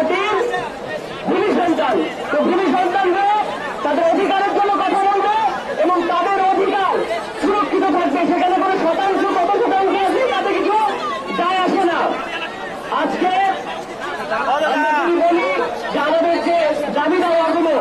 পার্টির ভূমি সন্তান। তো ভূমি সন্তানরা তাদের অধিকারের জন্য কথা বলবে এবং তাদের অধিকার সুরক্ষিত থাকবে। সেখানে কোনো শতাংশ কত শতাংশ আছে তাতে কিছু যায় আসে না। আজকে বলি যে আমাদের যে দাবি দাওয়াগুলো